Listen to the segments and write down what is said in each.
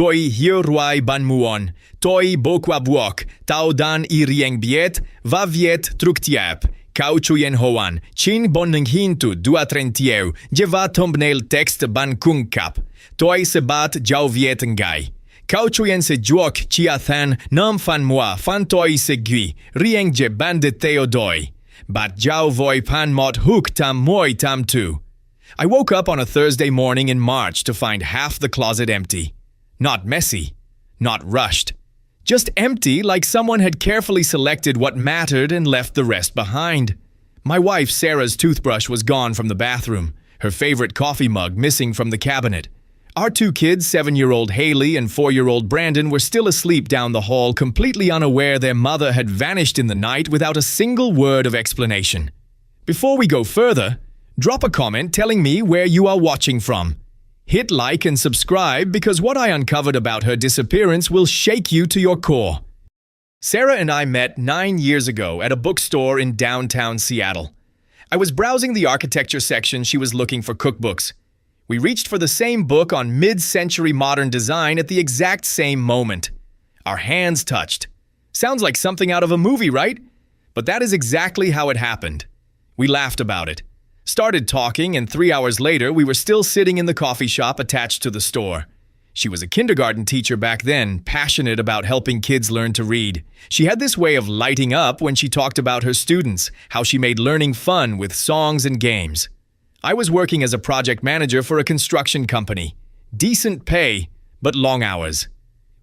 Toi hiu ruai ban muon, toi bokwa buok, tao dan I rieng biet, va viet truktiap. Kauchuyen hoan, chin bonning hintu dua trentieu, jeva thumbnail text ban kungkap. Toi sebat jau vietengai. Kauchuyen se juok chiathan, nam fan moi, fan toi se gui, rieng je ban de theodoi. Bat jau voi pan mot hook tam moi tam tu. I woke up on a Thursday morning in March to find half the closet empty. Not messy, not rushed. Just empty, like someone had carefully selected what mattered and left the rest behind. My wife Sarah's toothbrush was gone from the bathroom, her favorite coffee mug missing from the cabinet. Our two kids, 7-year-old Haley and 4-year-old Brandon, were still asleep down the hall, completely unaware their mother had vanished in the night without a single word of explanation. Before we go further, drop a comment telling me where you are watching from. Hit like and subscribe because what I uncovered about her disappearance will shake you to your core. Sarah and I met 9 years ago at a bookstore in downtown Seattle. I was browsing the architecture section. She was looking for cookbooks. We reached for the same book on mid-century modern design at the exact same moment. Our hands touched. Sounds like something out of a movie, right? But that is exactly how it happened. We laughed about it. Started talking, and 3 hours later, we were still sitting in the coffee shop attached to the store. She was a kindergarten teacher back then, passionate about helping kids learn to read. She had this way of lighting up when she talked about her students, how she made learning fun with songs and games. I was working as a project manager for a construction company. Decent pay, but long hours.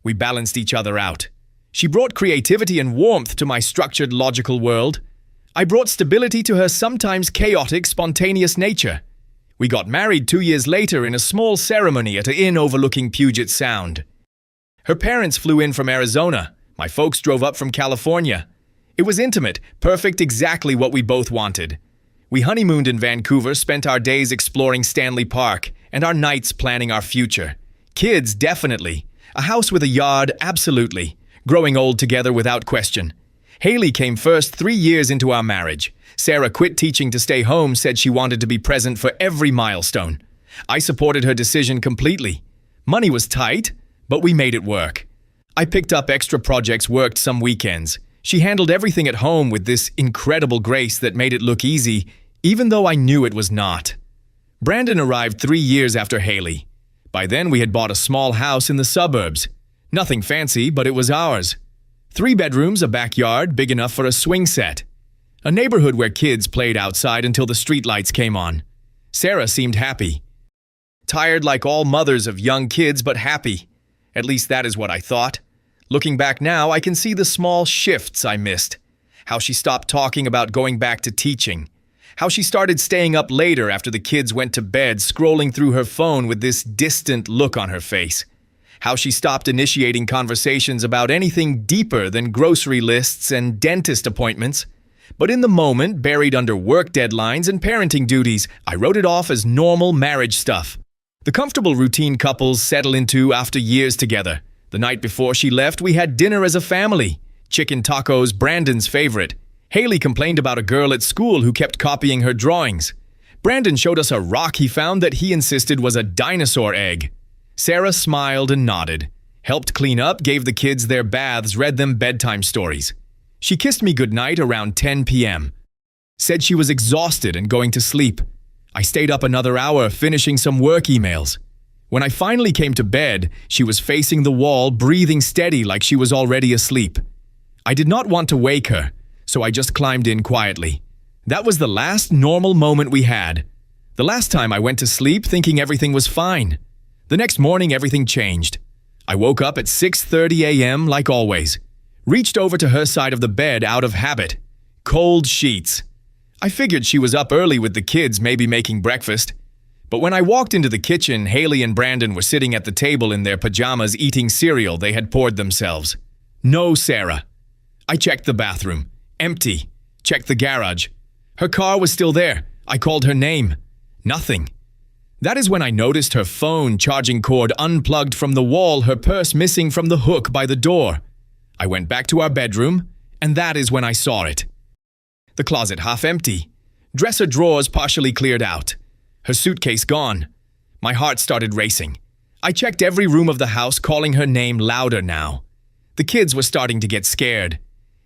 We balanced each other out. She brought creativity and warmth to my structured, logical world. I brought stability to her sometimes chaotic, spontaneous nature. We got married 2 years later in a small ceremony at an inn overlooking Puget Sound. Her parents flew in from Arizona. My folks drove up from California. It was intimate, perfect, exactly what we both wanted. We honeymooned in Vancouver, spent our days exploring Stanley Park, and our nights planning our future. Kids, definitely. A house with a yard, absolutely. Growing old together without question. Haley came first 3 years into our marriage. Sarah quit teaching to stay home, said she wanted to be present for every milestone. I supported her decision completely. Money was tight, but we made it work. I picked up extra projects, worked some weekends. She handled everything at home with this incredible grace that made it look easy, even though I knew it was not. Brandon arrived 3 years after Haley. By then we had bought a small house in the suburbs. Nothing fancy, but it was ours. 3 bedrooms, a backyard big enough for a swing set. A neighborhood where kids played outside until the streetlights came on. Sarah seemed happy. Tired like all mothers of young kids, but happy. At least that is what I thought. Looking back now, I can see the small shifts I missed. How she stopped talking about going back to teaching. How she started staying up later after the kids went to bed, scrolling through her phone with this distant look on her face. How she stopped initiating conversations about anything deeper than grocery lists and dentist appointments. But in the moment, buried under work deadlines and parenting duties, I wrote it off as normal marriage stuff. The comfortable routine couples settle into after years together. The night before she left, we had dinner as a family. Chicken tacos, Brandon's favorite. Haley complained about a girl at school who kept copying her drawings. Brandon showed us a rock he found that he insisted was a dinosaur egg. Sarah smiled and nodded, helped clean up, gave the kids their baths, read them bedtime stories. She kissed me goodnight around 10 p.m. Said she was exhausted and going to sleep. I stayed up another hour finishing some work emails. When I finally came to bed, she was facing the wall, breathing steady like she was already asleep. I did not want to wake her, so I just climbed in quietly. That was the last normal moment we had. The last time I went to sleep thinking everything was fine. The next morning, everything changed. I woke up at 6:30 a.m. like always. Reached over to her side of the bed out of habit. Cold sheets. I figured she was up early with the kids, maybe making breakfast. But when I walked into the kitchen, Haley and Brandon were sitting at the table in their pajamas eating cereal they had poured themselves. No Sarah. I checked the bathroom. Empty. Checked the garage. Her car was still there. I called her name. Nothing. That is when I noticed her phone charging cord unplugged from the wall, her purse missing from the hook by the door. I went back to our bedroom, and that is when I saw it. The closet half empty. Dresser drawers partially cleared out. Her suitcase gone. My heart started racing. I checked every room of the house, calling her name louder now. The kids were starting to get scared.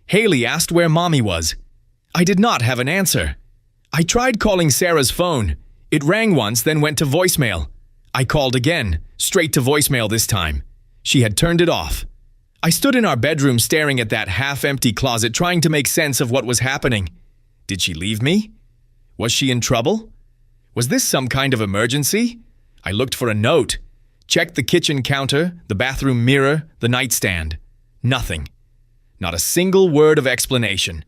Haley asked where Mommy was. I did not have an answer. I tried calling Sarah's phone. It rang once, then went to voicemail. I called again, straight to voicemail this time. She had turned it off. I stood in our bedroom staring at that half-empty closet, trying to make sense of what was happening. Did she leave me? Was she in trouble? Was this some kind of emergency? I looked for a note. Checked the kitchen counter, the bathroom mirror, the nightstand. Nothing. Not a single word of explanation.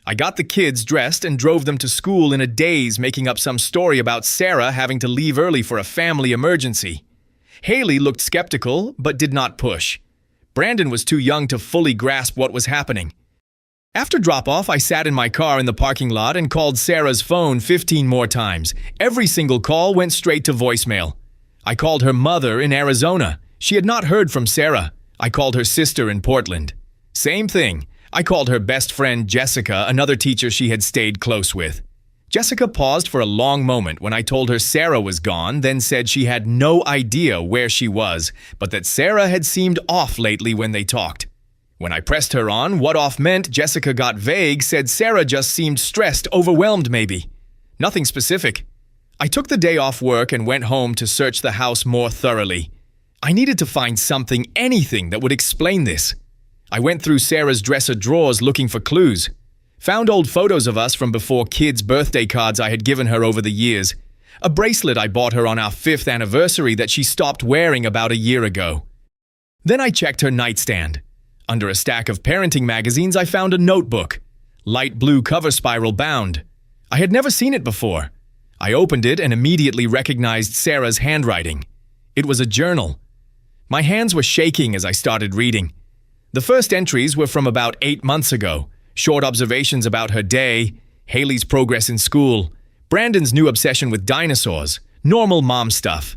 I got the kids dressed and drove them to school in a daze, making up some story about Sarah having to leave early for a family emergency. Haley looked skeptical, but did not push. Brandon was too young to fully grasp what was happening. After drop-off, I sat in my car in the parking lot and called Sarah's phone 15 more times. Every single call went straight to voicemail. I called her mother in Arizona. She had not heard from Sarah. I called her sister in Portland. Same thing. I called her best friend Jessica, another teacher she had stayed close with. Jessica paused for a long moment when I told her Sarah was gone, then said she had no idea where she was, but that Sarah had seemed off lately when they talked. When I pressed her on what off meant, Jessica got vague, said Sarah just seemed stressed, overwhelmed maybe. Nothing specific. I took the day off work and went home to search the house more thoroughly. I needed to find something, anything that would explain this. I went through Sarah's dresser drawers looking for clues. Found old photos of us from before kids' birthday cards I had given her over the years. A bracelet I bought her on our 5th anniversary that she stopped wearing about a year ago. Then I checked her nightstand. Under a stack of parenting magazines, I found a notebook. Light blue cover, spiral bound. I had never seen it before. I opened it and immediately recognized Sarah's handwriting. It was a journal. My hands were shaking as I started reading. The first entries were from about 8 months ago. Short observations about her day, Haley's progress in school, Brandon's new obsession with dinosaurs, normal mom stuff.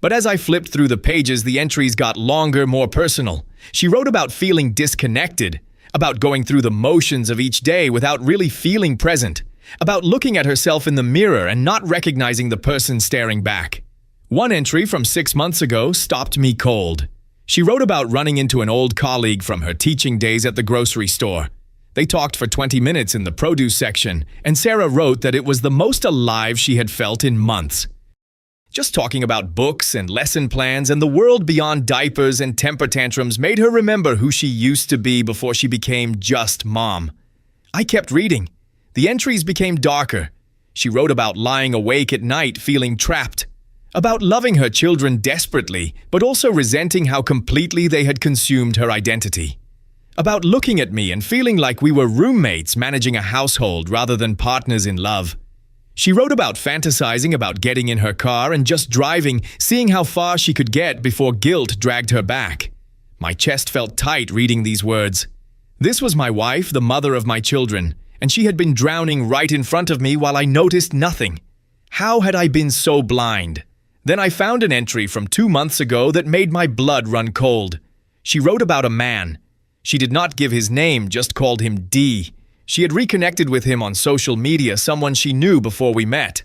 But as I flipped through the pages, the entries got longer, more personal. She wrote about feeling disconnected, about going through the motions of each day without really feeling present, about looking at herself in the mirror and not recognizing the person staring back. One entry from 6 months ago stopped me cold. She wrote about running into an old colleague from her teaching days at the grocery store. They talked for 20 minutes in the produce section, and Sarah wrote that it was the most alive she had felt in months. Just talking about books and lesson plans and the world beyond diapers and temper tantrums made her remember who she used to be before she became just mom. I kept reading. The entries became darker. She wrote about lying awake at night feeling trapped, about loving her children desperately, but also resenting how completely they had consumed her identity. About looking at me and feeling like we were roommates managing a household rather than partners in love. She wrote about fantasizing about getting in her car and just driving, seeing how far she could get before guilt dragged her back. My chest felt tight reading these words. This was my wife, the mother of my children, and she had been drowning right in front of me while I noticed nothing. How had I been so blind? Then I found an entry from 2 months ago that made my blood run cold. She wrote about a man. She did not give his name, just called him D. She had reconnected with him on social media, someone she knew before we met.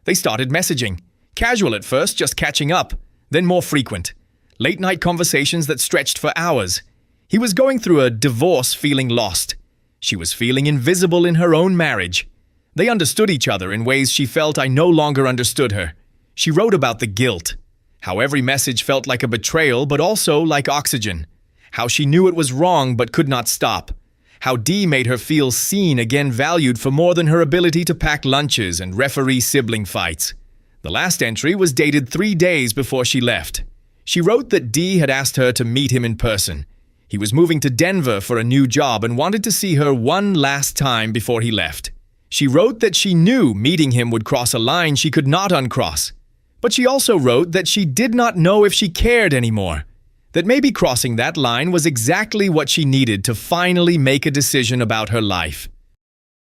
They started messaging. Casual at first, just catching up, then more frequent. Late-night conversations that stretched for hours. He was going through a divorce, feeling lost. She was feeling invisible in her own marriage. They understood each other in ways she felt I no longer understood her. She wrote about the guilt. How every message felt like a betrayal, but also like oxygen. How she knew it was wrong but could not stop. How D made her feel seen, again valued for more than her ability to pack lunches and referee sibling fights. The last entry was dated 3 days before she left. She wrote that D had asked her to meet him in person. He was moving to Denver for a new job and wanted to see her one last time before he left. She wrote that she knew meeting him would cross a line she could not uncross. But she also wrote that she did not know if she cared anymore. That maybe crossing that line was exactly what she needed to finally make a decision about her life.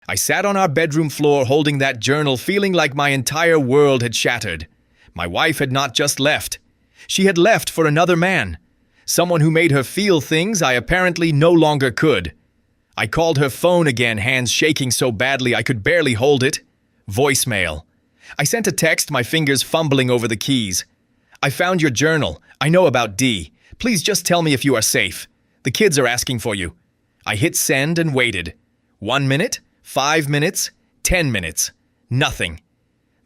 I sat on our bedroom floor holding that journal, feeling like my entire world had shattered. My wife had not just left. She had left for another man. Someone who made her feel things I apparently no longer could. I called her phone again, hands shaking so badly I could barely hold it. Voicemail. I sent a text, my fingers fumbling over the keys. I found your journal. I know about Dee. Please just tell me if you are safe. The kids are asking for you. I hit send and waited. 1 minute, 5 minutes, 10 minutes. Nothing.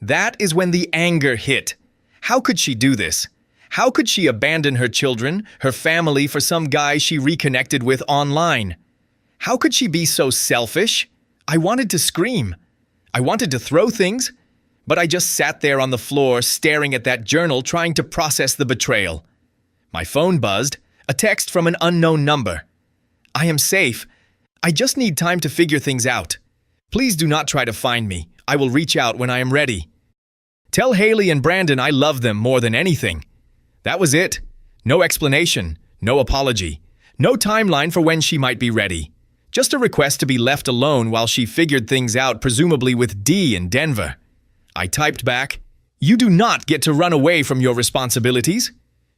That is when the anger hit. How could she do this? How could she abandon her children, her family for some guy she reconnected with online? How could she be so selfish? I wanted to scream. I wanted to throw things, but I just sat there on the floor staring at that journal trying to process the betrayal. My phone buzzed, a text from an unknown number. I am safe. I just need time to figure things out. Please do not try to find me. I will reach out when I am ready. Tell Haley and Brandon I love them more than anything. That was it. No explanation, no apology, no timeline for when she might be ready. Just a request to be left alone while she figured things out, presumably with Dee in Denver. I typed back, "You do not get to run away from your responsibilities.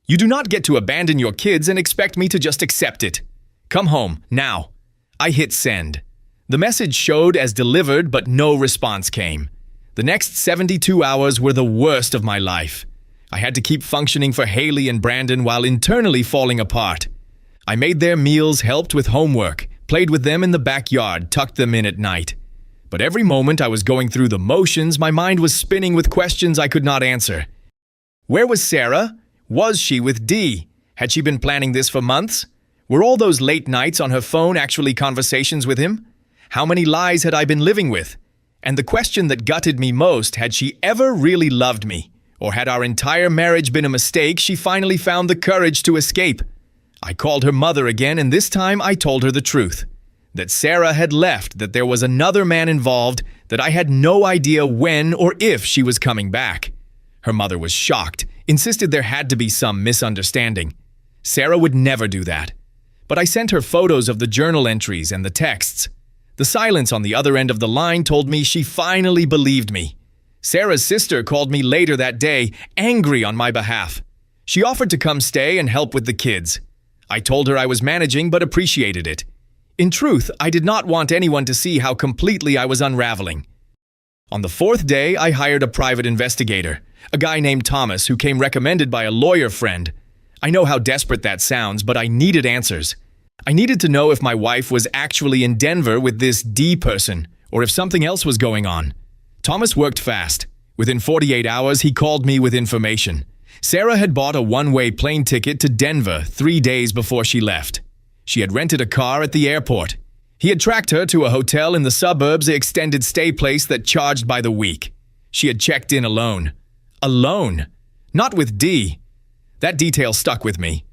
You do not get to abandon your kids and expect me to just accept it. Come home, now." I hit send. The message showed as delivered, but no response came. The next 72 hours were the worst of my life. I had to keep functioning for Haley and Brandon while internally falling apart. I made their meals, helped with homework, played with them in the backyard, tucked them in at night. But every moment I was going through the motions, my mind was spinning with questions I could not answer. Where was Sarah? Was she with Dee? Had she been planning this for months? Were all those late nights on her phone actually conversations with him? How many lies had I been living with? And the question that gutted me most, had she ever really loved me? Or had our entire marriage been a mistake she finally found the courage to escape? I called her mother again, and this time I told her the truth. That Sarah had left, that there was another man involved, that I had no idea when or if she was coming back. Her mother was shocked, insisted there had to be some misunderstanding. Sarah would never do that. But I sent her photos of the journal entries and the texts. The silence on the other end of the line told me she finally believed me. Sarah's sister called me later that day, angry on my behalf. She offered to come stay and help with the kids. I told her I was managing but appreciated it. In truth, I did not want anyone to see how completely I was unraveling. On the 4th day, I hired a private investigator, a guy named Thomas who came recommended by a lawyer friend. I know how desperate that sounds, but I needed answers. I needed to know if my wife was actually in Denver with this Dee person, or if something else was going on. Thomas worked fast. Within 48 hours, he called me with information. Sarah had bought a one-way plane ticket to Denver 3 days before she left. She had rented a car at the airport. He had tracked her to a hotel in the suburbs, an extended stay place that charged by the week. She had checked in alone. Alone. Not with Dee. That detail stuck with me.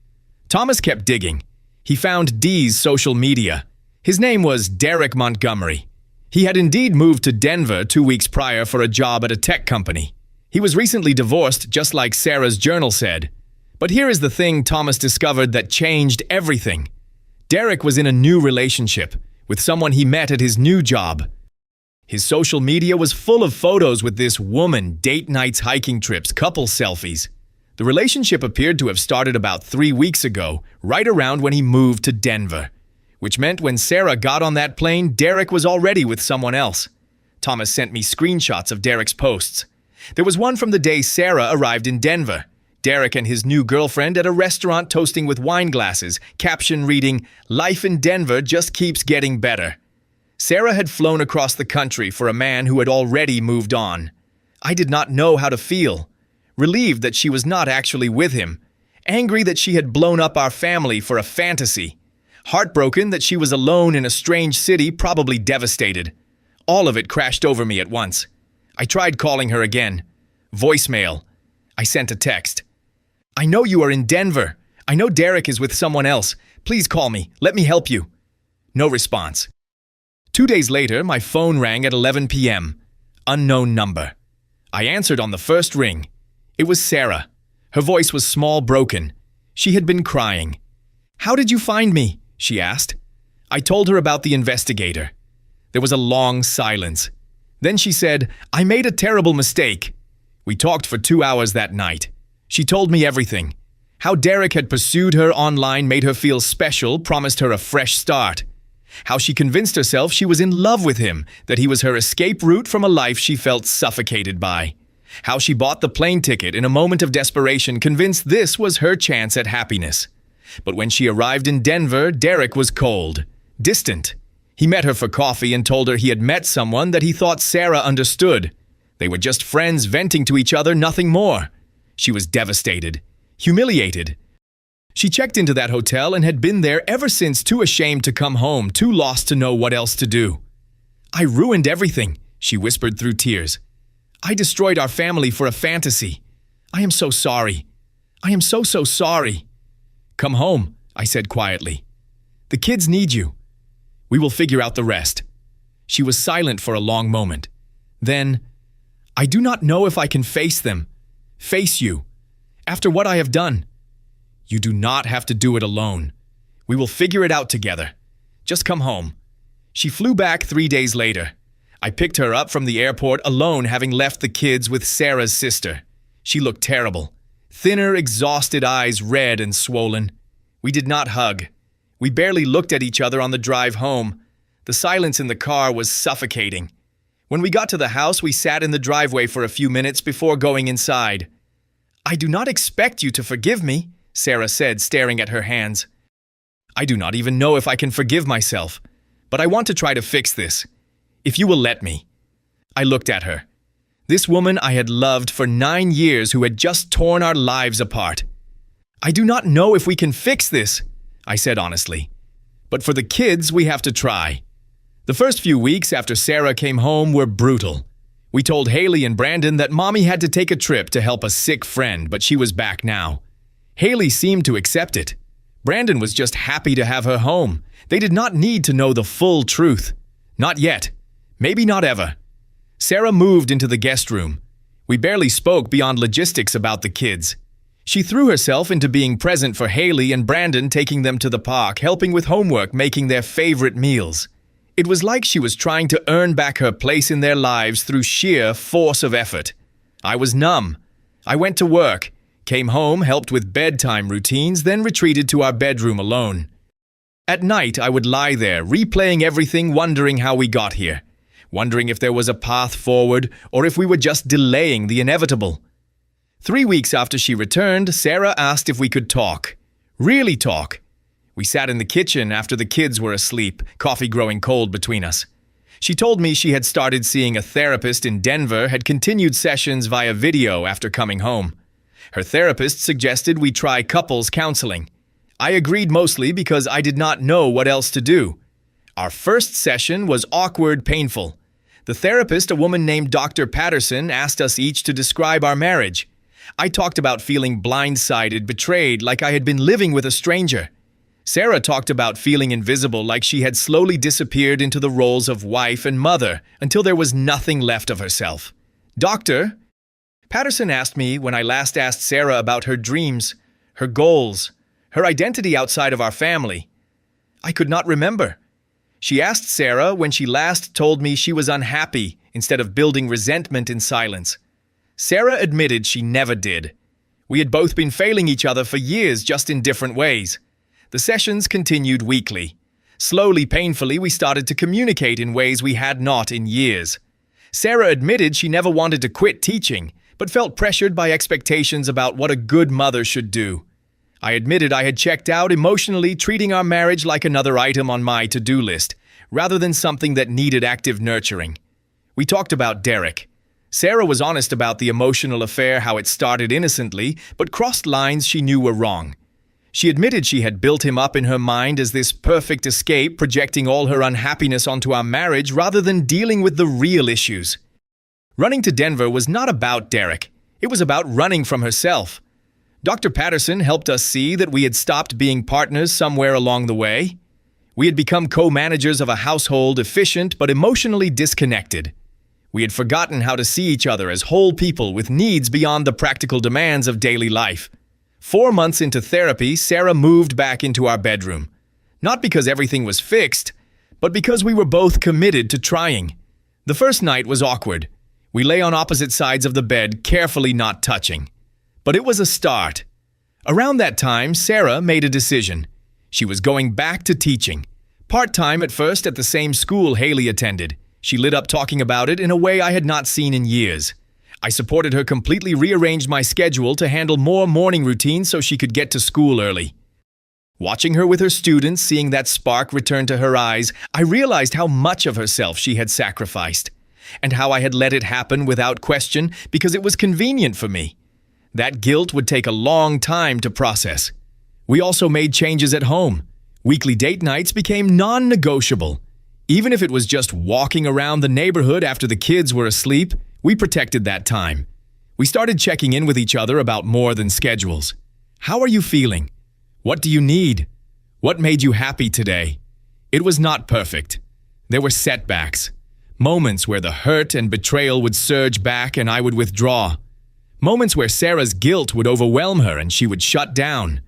Thomas kept digging. He found Dee's social media. His name was Derek Montgomery. He had indeed moved to Denver 2 weeks prior for a job at a tech company. He was recently divorced, just like Sarah's journal said. But here is the thing Thomas discovered that changed everything. Derek was in a new relationship with someone he met at his new job. His social media was full of photos with this woman, date nights, hiking trips, couple selfies. The relationship appeared to have started about 3 weeks ago, right around when he moved to Denver. Which meant when Sarah got on that plane, Derek was already with someone else. Thomas sent me screenshots of Derek's posts. There was one from the day Sarah arrived in Denver. Derek and his new girlfriend at a restaurant toasting with wine glasses, caption reading, "Life in Denver just keeps getting better." Sarah had flown across the country for a man who had already moved on. I did not know how to feel. Relieved that she was not actually with him. Angry that she had blown up our family for a fantasy. Heartbroken that she was alone in a strange city, probably devastated. All of it crashed over me at once. I tried calling her again. Voicemail. I sent a text. "I know you are in Denver. I know Derek is with someone else. Please call me. Let me help you." No response. 2 days later, my phone rang at 11 p.m. Unknown number. I answered on the first ring. It was Sarah. Her voice was small, broken. She had been crying. "How did you find me?" she asked. I told her about the investigator. There was a long silence. Then she said, "I made a terrible mistake." We talked for 2 hours that night. She told me everything. How Derek had pursued her online, made her feel special, promised her a fresh start. How she convinced herself she was in love with him, that he was her escape route from a life she felt suffocated by. How she bought the plane ticket in a moment of desperation, convinced this was her chance at happiness. But when she arrived in Denver, Derek was cold, distant. He met her for coffee and told her he had met someone that he thought Sarah understood. They were just friends venting to each other, nothing more. She was devastated, humiliated. She checked into that hotel and had been there ever since, too ashamed to come home, too lost to know what else to do. "I ruined everything," she whispered through tears. "I destroyed our family for a fantasy. I am so sorry. I am so sorry." "Come home," I said quietly. "The kids need you. We will figure out the rest." She was silent for a long moment. Then, "I do not know if I can face them. Face you. After what I have done. You do not have to do it alone. We will figure it out together. Just come home." She flew back 3 days later. I picked her up from the airport alone, having left the kids with Sarah's sister. She looked terrible. Thinner, exhausted eyes, red and swollen. We did not hug. We barely looked at each other on the drive home. The silence in the car was suffocating. When we got to the house, we sat in the driveway for a few minutes before going inside. "I do not expect you to forgive me," Sarah said, staring at her hands. "I do not even know if I can forgive myself, but I want to try to fix this. If you will let me." I looked at her. This woman I had loved for 9 years who had just torn our lives apart. "I do not know if we can fix this," I said honestly. "But for the kids, we have to try." The first few weeks after Sarah came home were brutal. We told Haley and Brandon that Mommy had to take a trip to help a sick friend, but she was back now. Haley seemed to accept it. Brandon was just happy to have her home. They did not need to know the full truth. Not yet. Maybe not ever. Sarah moved into the guest room. We barely spoke beyond logistics about the kids. She threw herself into being present for Haley and Brandon, taking them to the park, helping with homework, making their favorite meals. It was like she was trying to earn back her place in their lives through sheer force of effort. I was numb. I went to work, came home, helped with bedtime routines, then retreated to our bedroom alone. At night, I would lie there, replaying everything, wondering how we got here, wondering if there was a path forward or if we were just delaying the inevitable. 3 weeks after she returned, Sarah asked if we could talk. Really talk. We sat in the kitchen after the kids were asleep, coffee growing cold between us. She told me she had started seeing a therapist in Denver, had continued sessions via video after coming home. Her therapist suggested we try couples counseling. I agreed mostly because I did not know what else to do. Our first session was awkward, painful. The therapist, a woman named Dr. Patterson, asked us each to describe our marriage. I talked about feeling blindsided, betrayed, like I had been living with a stranger. Sarah talked about feeling invisible, like she had slowly disappeared into the roles of wife and mother until there was nothing left of herself. Dr. Patterson asked me when I last asked Sarah about her dreams, her goals, her identity outside of our family. I could not remember. She asked Sarah when she last told me she was unhappy instead of building resentment in silence. Sarah admitted she never did. We had both been failing each other for years, just in different ways. The sessions continued weekly. Slowly, painfully, we started to communicate in ways we had not in years. Sarah admitted she never wanted to quit teaching, but felt pressured by expectations about what a good mother should do. I admitted I had checked out emotionally, treating our marriage like another item on my to-do list, rather than something that needed active nurturing. We talked about Derek. Sarah was honest about the emotional affair, how it started innocently, but crossed lines she knew were wrong. She admitted she had built him up in her mind as this perfect escape, projecting all her unhappiness onto our marriage rather than dealing with the real issues. Running to Denver was not about Derek. It was about running from herself. Dr. Patterson helped us see that we had stopped being partners somewhere along the way. We had become co-managers of a household, efficient but emotionally disconnected. We had forgotten how to see each other as whole people with needs beyond the practical demands of daily life. 4 months into therapy, Sarah moved back into our bedroom. Not because everything was fixed, but because we were both committed to trying. The first night was awkward. We lay on opposite sides of the bed, carefully not touching. But it was a start. Around that time, Sarah made a decision. She was going back to teaching. Part-time at first at the same school Haley attended. She lit up talking about it in a way I had not seen in years. I supported her, completely rearranged my schedule to handle more morning routines so she could get to school early. Watching her with her students, seeing that spark return to her eyes, I realized how much of herself she had sacrificed, and how I had let it happen without question because it was convenient for me. That guilt would take a long time to process. We also made changes at home. Weekly date nights became non-negotiable. Even if it was just walking around the neighborhood after the kids were asleep, we protected that time. We started checking in with each other about more than schedules. How are you feeling? What do you need? What made you happy today? It was not perfect. There were setbacks. Moments where the hurt and betrayal would surge back and I would withdraw. Moments where Sarah's guilt would overwhelm her and she would shut down.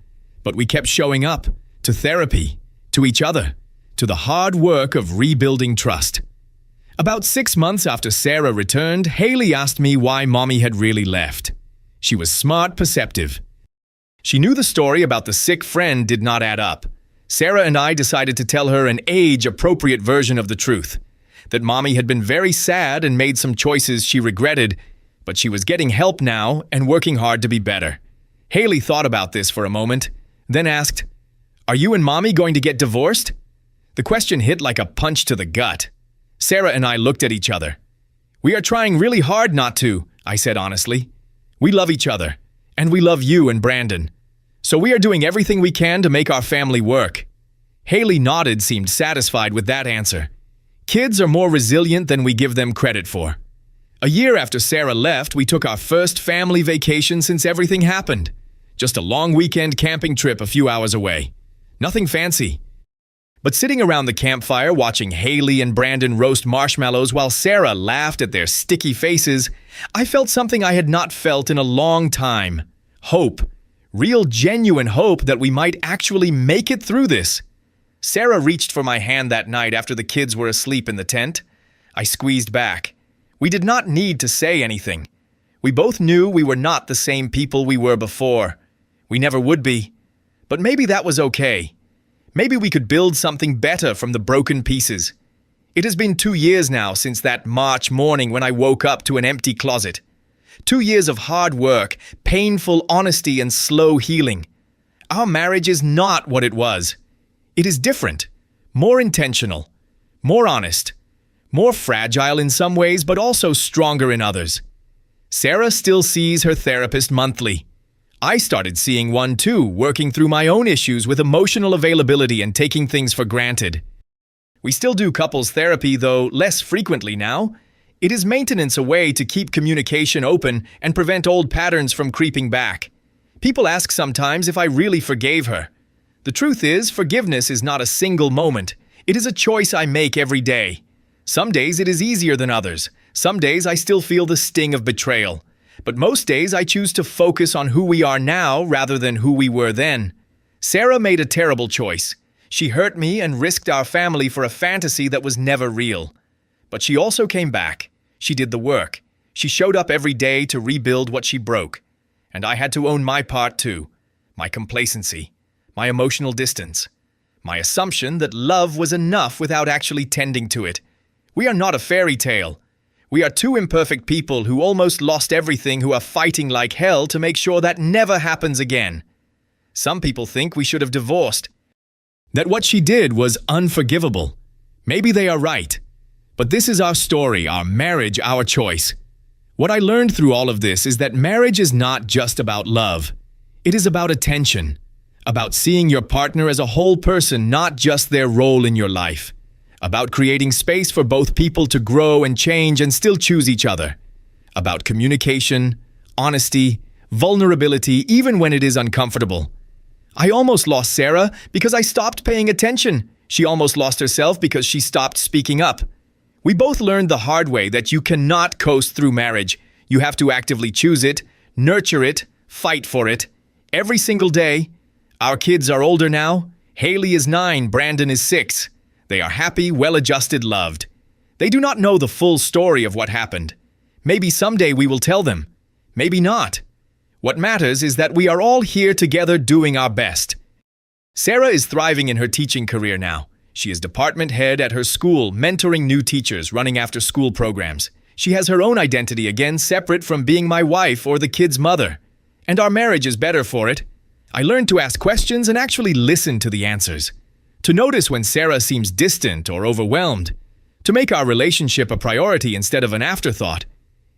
But we kept showing up, to therapy, to each other, to the hard work of rebuilding trust. About 6 months after Sarah returned, Haley asked me why Mommy had really left. She was smart, perceptive. She knew the story about the sick friend did not add up. Sarah and I decided to tell her an age-appropriate version of the truth. That Mommy had been very sad and made some choices she regretted, but she was getting help now and working hard to be better. Haley thought about this for a moment, then asked, "Are you and Mommy going to get divorced?" The question hit like a punch to the gut. Sarah and I looked at each other. "We are trying really hard not to," I said honestly. "We love each other, and we love you and Brandon. So we are doing everything we can to make our family work." Haley nodded, seemed satisfied with that answer. Kids are more resilient than we give them credit for. A year after Sarah left, we took our first family vacation since everything happened. Just a long weekend camping trip a few hours away. Nothing fancy. But sitting around the campfire watching Haley and Brandon roast marshmallows while Sarah laughed at their sticky faces, I felt something I had not felt in a long time. Hope. Real, genuine hope that we might actually make it through this. Sarah reached for my hand that night after the kids were asleep in the tent. I squeezed back. We did not need to say anything. We both knew we were not the same people we were before. We never would be. But maybe that was okay. Maybe we could build something better from the broken pieces. It has been 2 years now since that March morning when I woke up to an empty closet. 2 years of hard work, painful honesty, and slow healing. Our marriage is not what it was. It is different, more intentional, more honest, more fragile in some ways, but also stronger in others. Sarah still sees her therapist monthly. I started seeing one too, working through my own issues with emotional availability and taking things for granted. We still do couples therapy, though less frequently now. It is maintenance, a way to keep communication open and prevent old patterns from creeping back. People ask sometimes if I really forgave her. The truth is, forgiveness is not a single moment. It is a choice I make every day. Some days it is easier than others. Some days I still feel the sting of betrayal. But most days I choose to focus on who we are now rather than who we were then. Sarah made a terrible choice. She hurt me and risked our family for a fantasy that was never real. But she also came back. She did the work. She showed up every day to rebuild what she broke. And I had to own my part too. My complacency. My emotional distance. My assumption that love was enough without actually tending to it. We are not a fairy tale. We are two imperfect people who almost lost everything, who are fighting like hell to make sure that never happens again. Some people think we should have divorced. That what she did was unforgivable. Maybe they are right. But this is our story, our marriage, our choice. What I learned through all of this is that marriage is not just about love. It is about attention. About seeing your partner as a whole person, not just their role in your life. About creating space for both people to grow and change and still choose each other. About communication, honesty, vulnerability, even when it is uncomfortable. I almost lost Sarah because I stopped paying attention. She almost lost herself because she stopped speaking up. We both learned the hard way that you cannot coast through marriage. You have to actively choose it, nurture it, fight for it. Every single day. Our kids are older now. Haley is 9, Brandon is 6. They are happy, well-adjusted, loved. They do not know the full story of what happened. Maybe someday we will tell them. Maybe not. What matters is that we are all here together doing our best. Sarah is thriving in her teaching career now. She is department head at her school, mentoring new teachers, running after-school programs. She has her own identity again, separate from being my wife or the kid's mother. And our marriage is better for it. I learned to ask questions and actually listen to the answers. To notice when Sarah seems distant or overwhelmed. To make our relationship a priority instead of an afterthought.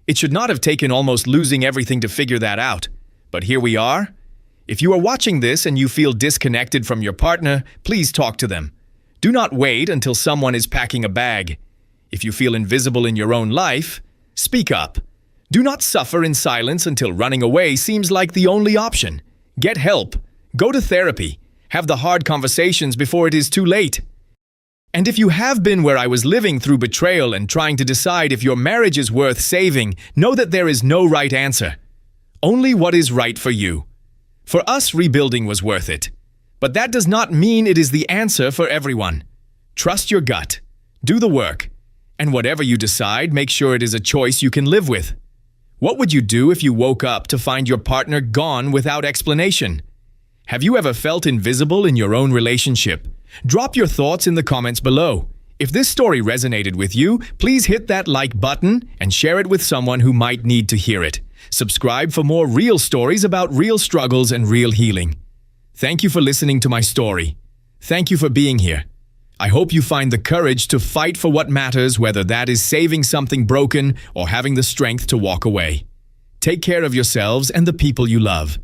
It should not have taken almost losing everything to figure that out. But here we are. If you are watching this and you feel disconnected from your partner, please talk to them. Do not wait until someone is packing a bag. If you feel invisible in your own life, speak up. Do not suffer in silence until running away seems like the only option. Get help. Go to therapy. Have the hard conversations before it is too late. And if you have been where I was living through betrayal and trying to decide if your marriage is worth saving, know that there is no right answer. Only what is right for you. For us, rebuilding was worth it. But that does not mean it is the answer for everyone. Trust your gut. Do the work. And whatever you decide, make sure it is a choice you can live with. What would you do if you woke up to find your partner gone without explanation? Have you ever felt invisible in your own relationship? Drop your thoughts in the comments below. If this story resonated with you, please hit that like button and share it with someone who might need to hear it. Subscribe for more real stories about real struggles and real healing. Thank you for listening to my story. Thank you for being here. I hope you find the courage to fight for what matters, whether that is saving something broken or having the strength to walk away. Take care of yourselves and the people you love.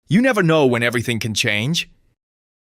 You never know when everything can change.